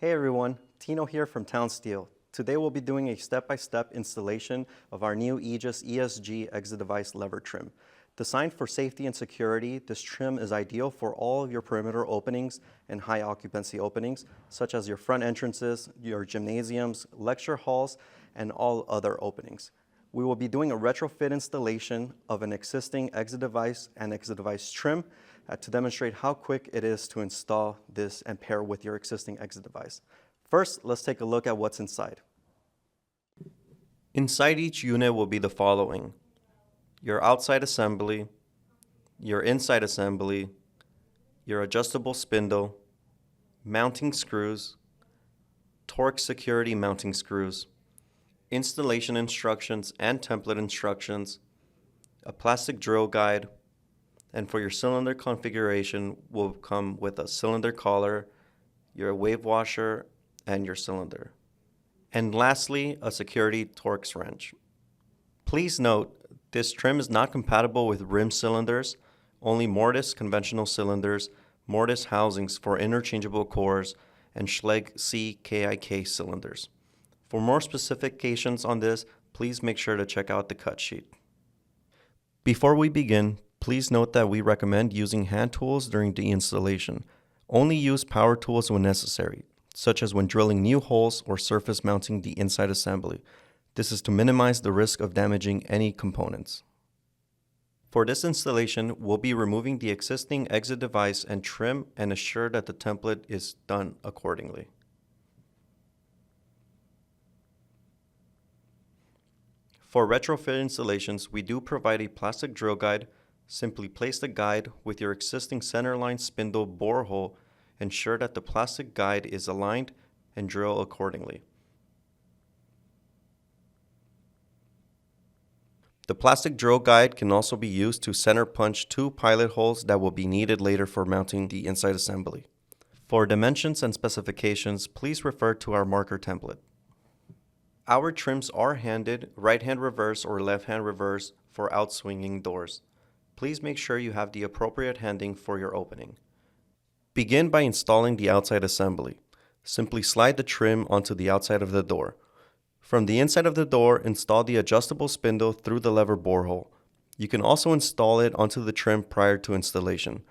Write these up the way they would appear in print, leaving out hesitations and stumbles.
Hey everyone, Tino here from Townsteel. Today we'll be doing a step-by-step installation of our new Aegis ESG exit device lever trim. Designed for safety and security, this trim is ideal for all of your perimeter openings and high occupancy openings, such as your front entrances, your gymnasiums, lecture halls, and all other openings. We will be doing a retrofit installation of an existing exit device and exit device trim to demonstrate how quick it is to install this and pair with your existing exit device. First, let's take a look at what's inside. Inside each unit will be the following: your outside assembly, your inside assembly, your adjustable spindle, mounting screws, torque security mounting screws, installation instructions and template instructions, a plastic drill guide, and for your cylinder configuration will come with a cylinder collar, your wave washer, and your cylinder. And lastly, a security Torx wrench. Please note, this trim is not compatible with rim cylinders, only Mortise conventional cylinders, Mortise housings for interchangeable cores, and Schlage CKIK cylinders. For more specifications on this, please make sure to check out the cut sheet. Before we begin, please note that we recommend using hand tools during the installation. Only use power tools when necessary, such as when drilling new holes or surface mounting the inside assembly. This is to minimize the risk of damaging any components. For this installation, we'll be removing the existing exit device and trim and assure that the template is done accordingly. For retrofit installations, we do provide a plastic drill guide. Simply place the guide with your existing centerline spindle bore hole. Ensure that the plastic guide is aligned and drill accordingly. The plastic drill guide can also be used to center punch two pilot holes that will be needed later for mounting the inside assembly. For dimensions and specifications, please refer to our marker template. Our trims are handed right-hand reverse or left-hand reverse for outswinging doors. Please make sure you have the appropriate handing for your opening. Begin by installing the outside assembly. Simply slide the trim onto the outside of the door. From the inside of the door, install the adjustable spindle through the lever bore hole. You can also install it onto the trim prior to installation.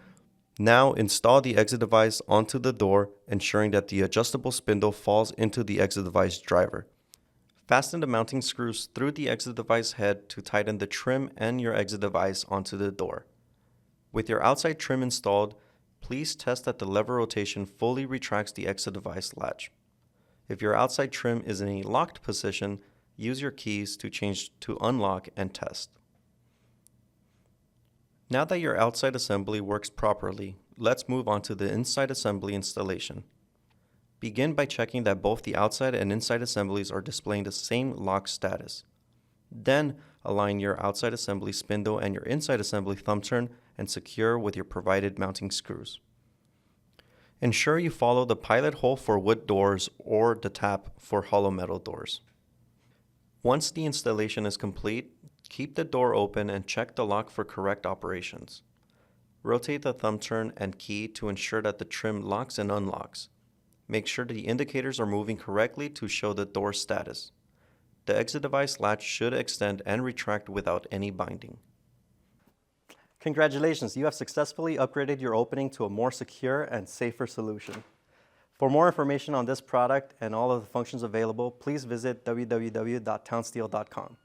Now install the exit device onto the door, ensuring that the adjustable spindle falls into the exit device driver. Fasten the mounting screws through the exit device head to tighten the trim and your exit device onto the door. With your outside trim installed, please test that the lever rotation fully retracts the exit device latch. If your outside trim is in a locked position, use your keys to change to unlock and test. Now that your outside assembly works properly, let's move on to the inside assembly installation. Begin by checking that both the outside and inside assemblies are displaying the same lock status. Then, align your outside assembly spindle and your inside assembly thumb turn and secure with your provided mounting screws. Ensure you follow the pilot hole for wood doors or the tap for hollow metal doors. Once the installation is complete, keep the door open and check the lock for correct operations. Rotate the thumb turn and key to ensure that the trim locks and unlocks. Make sure the indicators are moving correctly to show the door status. The exit device latch should extend and retract without any binding. Congratulations, you have successfully upgraded your opening to a more secure and safer solution. For more information on this product and all of the functions available, please visit www.townsteel.com.